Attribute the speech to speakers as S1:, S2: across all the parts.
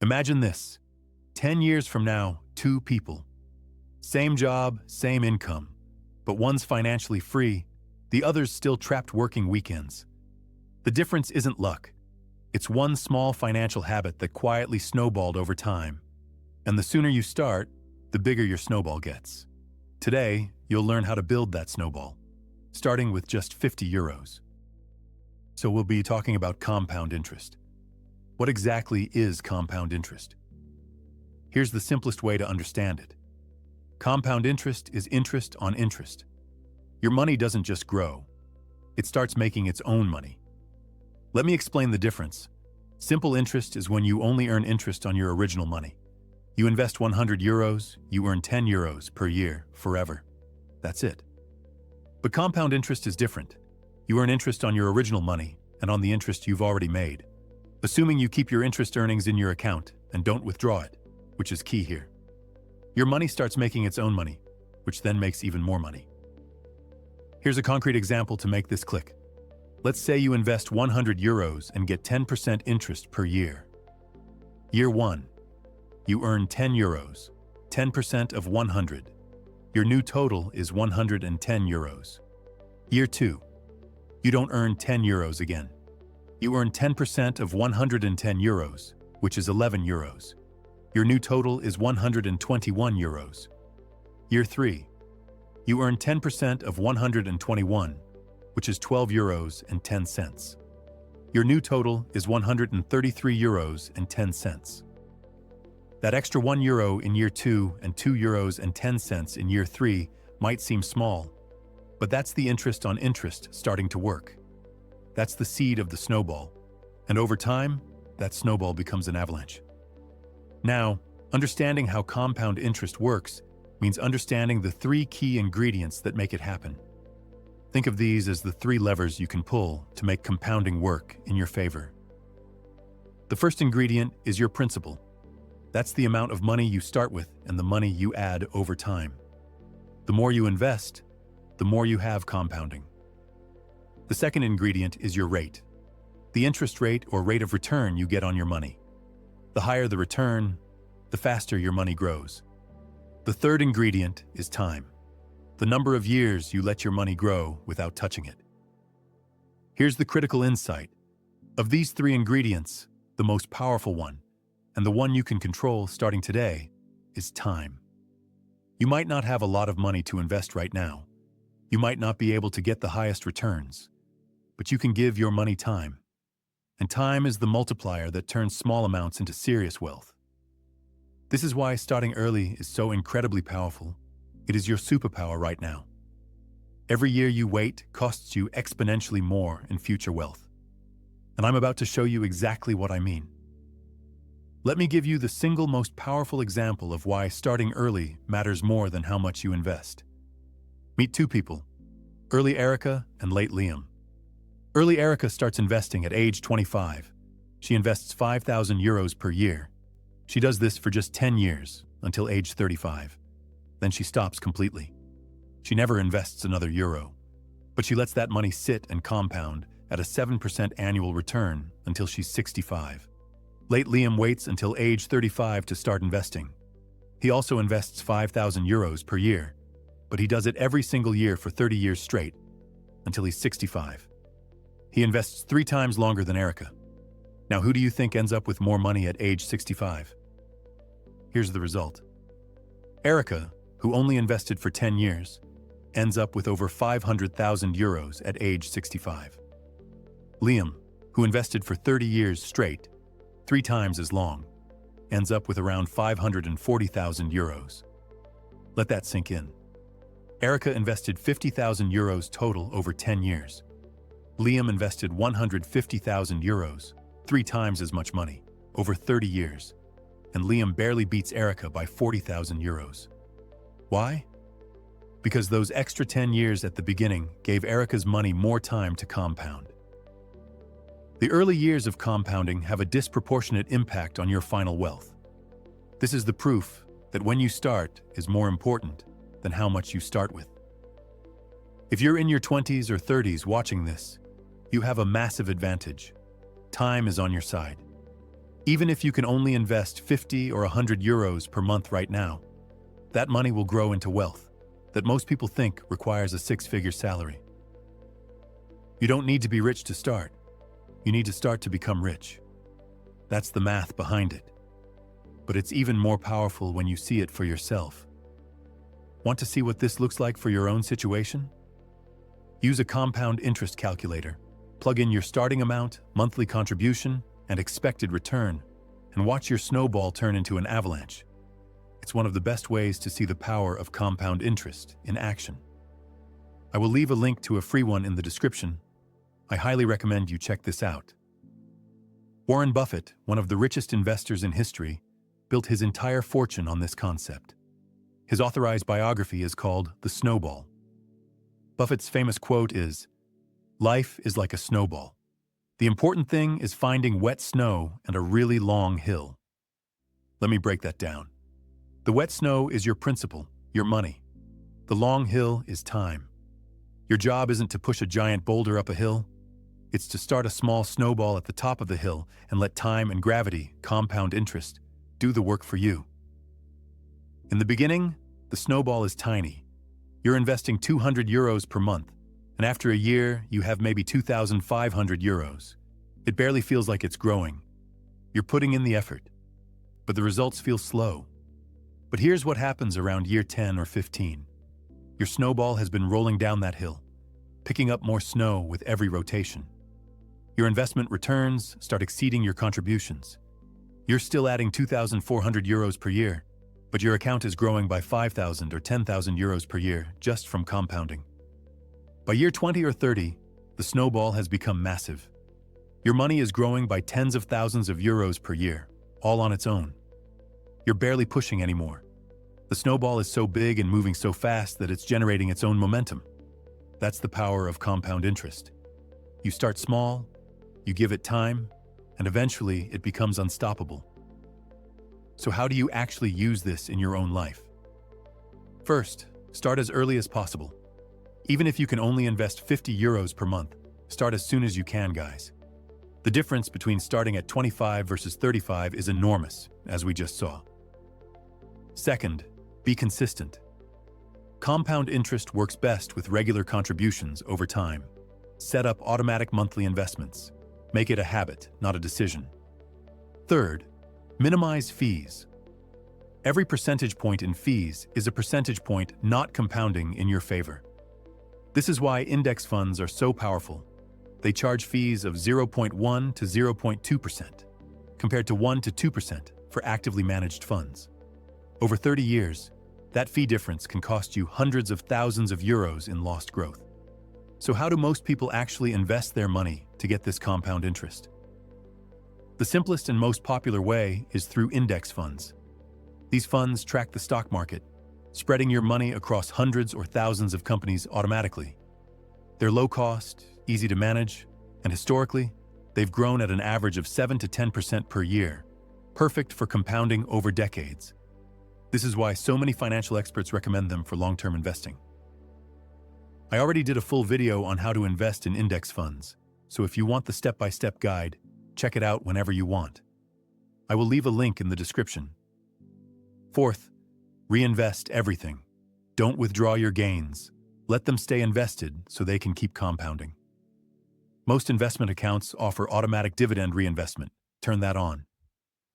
S1: Imagine this. 10 years from now, two people. Same job, same income, but one's financially free, the other's still trapped working weekends. The difference isn't luck. It's one small financial habit that quietly snowballed over time. And the sooner you start, the bigger your snowball gets. Today, you'll learn how to build that snowball, starting with just 50 euros. So we'll be talking about compound interest. What exactly is compound interest? Here's the simplest way to understand it. Compound interest is interest on interest. Your money doesn't just grow. It starts making its own money. Let me explain the difference. Simple interest is when you only earn interest on your original money. You invest 100 euros, you earn 10 euros per year, forever. That's it. But compound interest is different. You earn interest on your original money and on the interest you've already made, assuming you keep your interest earnings in your account and don't withdraw it, which is key here. Your money starts making its own money, which then makes even more money. Here's a concrete example to make this click. Let's say you invest 100 euros and get 10% interest per year. Year 1. You earn 10 euros, 10% of 100. Your new total is 110 euros. Year 2. You don't earn 10 euros again. You earn 10% of 110 euros, which is 11 euros. Your new total is 121 euros. Year 3. You earn 10% of 121, which is 12 euros and 10 cents. Your new total is 133 euros and 10 cents. That extra 1 euro in year 2 and 2 euros and 10 cents in year 3 might seem small, but that's the interest on interest starting to work. That's the seed of the snowball, and over time, that snowball becomes an avalanche. Now, understanding how compound interest works means understanding the 3 key ingredients that make it happen. Think of these as the 3 levers you can pull to make compounding work in your favor. The first ingredient is your principal. That's the amount of money you start with and the money you add over time. The more you invest, the more you have compounding. The second ingredient is your rate, the interest rate or rate of return you get on your money. The higher the return, the faster your money grows. The third ingredient is time, the number of years you let your money grow without touching it. Here's the critical insight. Of these 3 ingredients, the most powerful one, and the one you can control starting today, is time. You might not have a lot of money to invest right now. You might not be able to get the highest returns, but you can give your money time. And time is the multiplier that turns small amounts into serious wealth. This is why starting early is so incredibly powerful. It is your superpower right now. Every year you wait costs you exponentially more in future wealth. And I'm about to show you exactly what I mean. Let me give you the single most powerful example of why starting early matters more than how much you invest. Meet 2 people, early Erica and late Liam. Early Erica starts investing at age 25. She invests 5,000 euros per year. She does this for just 10 years, until age 35. Then she stops completely. She never invests another euro, but she lets that money sit and compound at a 7% annual return until she's 65. Late Liam waits until age 35 to start investing. He also invests 5,000 euros per year, but he does it every single year for 30 years straight, until he's 65. He invests 3 times longer than Erica. Now, who do you think ends up with more money at age 65? Here's the result. Erica, who only invested for 10 years, ends up with over 500,000 euros at age 65. Liam, who invested for 30 years straight, 3 times as long, ends up with around 540,000 euros. Let that sink in. Erica invested 50,000 euros total over 10 years. Liam invested 150,000 euros, 3 times as much money, over 30 years. And Liam barely beats Erica by 40,000 euros. Why? Because those extra 10 years at the beginning gave Erica's money more time to compound. The early years of compounding have a disproportionate impact on your final wealth. This is the proof that when you start is more important than how much you start with. If you're in your 20s or 30s watching this, you have a massive advantage. Time is on your side. Even if you can only invest 50 or 100 euros per month right now, that money will grow into wealth that most people think requires a six-figure salary. You don't need to be rich to start. You need to start to become rich. That's the math behind it. But it's even more powerful when you see it for yourself. Want to see what this looks like for your own situation? Use a compound interest calculator. Plug in your starting amount, monthly contribution, and expected return, and watch your snowball turn into an avalanche. It's one of the best ways to see the power of compound interest in action. I will leave a link to a free one in the description. I highly recommend you check this out. Warren Buffett, one of the richest investors in history, built his entire fortune on this concept. His authorized biography is called The Snowball. Buffett's famous quote is, "Life is like a snowball. The important thing is finding wet snow and a really long hill." Let me break that down. The wet snow is your principal, your money. The long hill is time. Your job isn't to push a giant boulder up a hill. It's to start a small snowball at the top of the hill and let time and gravity, compound interest, do the work for you. In the beginning, the snowball is tiny. You're investing 200 euros per month, and after a year, you have maybe 2,500 euros. It barely feels like it's growing. You're putting in the effort, but the results feel slow. But here's what happens around year 10 or 15. Your snowball has been rolling down that hill, picking up more snow with every rotation. Your investment returns start exceeding your contributions. You're still adding 2,400 euros per year, but your account is growing by 5,000 or 10,000 euros per year just from compounding. By year 20 or 30, the snowball has become massive. Your money is growing by tens of thousands of euros per year, all on its own. You're barely pushing anymore. The snowball is so big and moving so fast that it's generating its own momentum. That's the power of compound interest. You start small, you give it time, and eventually it becomes unstoppable. So how do you actually use this in your own life? First, start as early as possible. Even if you can only invest 50 euros per month, start as soon as you can, guys. The difference between starting at 25 versus 35 is enormous, as we just saw. Second, be consistent. Compound interest works best with regular contributions over time. Set up automatic monthly investments. Make it a habit, not a decision. Third, minimize fees. Every percentage point in fees is a percentage point not compounding in your favor. This is why index funds are so powerful. They charge fees of 0.1 to 0.2%, compared to 1 to 2% for actively managed funds. Over 30 years, that fee difference can cost you hundreds of thousands of euros in lost growth. So how do most people actually invest their money to get this compound interest? The simplest and most popular way is through index funds. These funds track the stock market, spreading your money across hundreds or thousands of companies automatically. They're low cost, easy to manage, and historically, they've grown at an average of 7 to 10% per year, perfect for compounding over decades. This is why so many financial experts recommend them for long-term investing. I already did a full video on how to invest in index funds, so if you want the step-by-step guide, check it out whenever you want. I will leave a link in the description. Fourth, reinvest everything. Don't withdraw your gains. Let them stay invested so they can keep compounding. Most investment accounts offer automatic dividend reinvestment. Turn that on.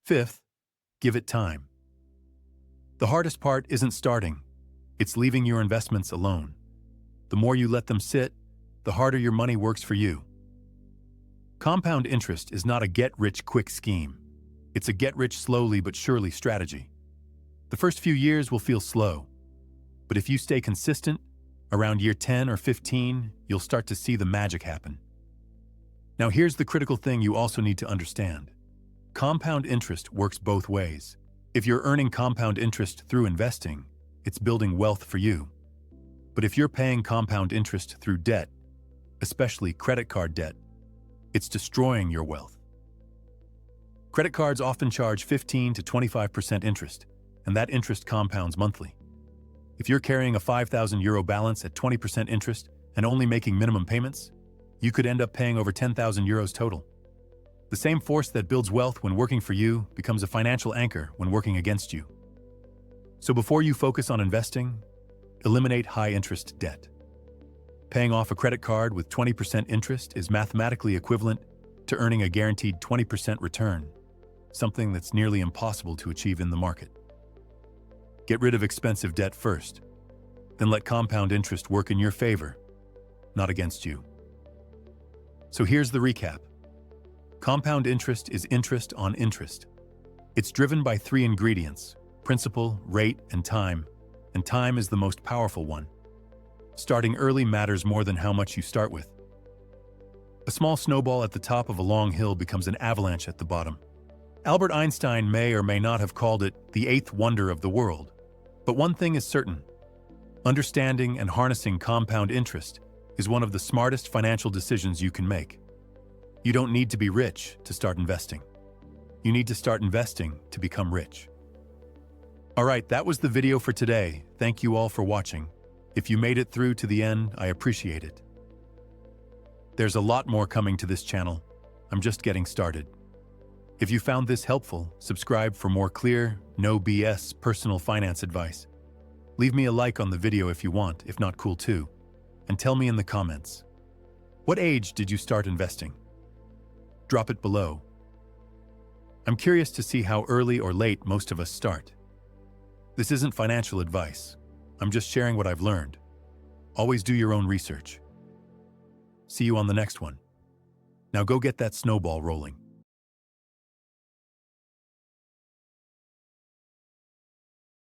S1: Fifth, give it time. The hardest part isn't starting. It's leaving your investments alone. The more you let them sit, the harder your money works for you. Compound interest is not a get-rich-quick scheme. It's a get-rich-slowly but surely strategy. The first few years will feel slow, but if you stay consistent, around year 10 or 15, you'll start to see the magic happen. Now here's the critical thing you also need to understand. Compound interest works both ways. If you're earning compound interest through investing, it's building wealth for you. But if you're paying compound interest through debt, especially credit card debt, it's destroying your wealth. Credit cards often charge 15 to 25% interest, and that interest compounds monthly. If you're carrying a 5,000 euro balance at 20% interest and only making minimum payments, you could end up paying over 10,000 euros total. The same force that builds wealth when working for you becomes a financial anchor when working against you. So before you focus on investing, eliminate high-interest debt. Paying off a credit card with 20% interest is mathematically equivalent to earning a guaranteed 20% return, something that's nearly impossible to achieve in the market. Get rid of expensive debt first, then let compound interest work in your favor, not against you. So here's the recap. Compound interest is interest on interest. It's driven by three ingredients: principal, rate, and time is the most powerful one. Starting early matters more than how much you start with. A small snowball at the top of a long hill becomes an avalanche at the bottom. Albert Einstein may or may not have called it the eighth wonder of the world. But one thing is certain: understanding and harnessing compound interest is one of the smartest financial decisions you can make. You don't need to be rich to start investing. You need to start investing to become rich. All right, that was the video for today. Thank you all for watching. If you made it through to the end, I appreciate it. There's a lot more coming to this channel. I'm just getting started. If you found this helpful, subscribe for more clear, no BS personal finance advice. Leave me a like on the video if you want, if not, cool too. And tell me in the comments, what age did you start investing? Drop it below. I'm curious to see how early or late most of us start. This isn't financial advice. I'm just sharing what I've learned. Always do your own research. See you on the next one. Now go get that snowball rolling.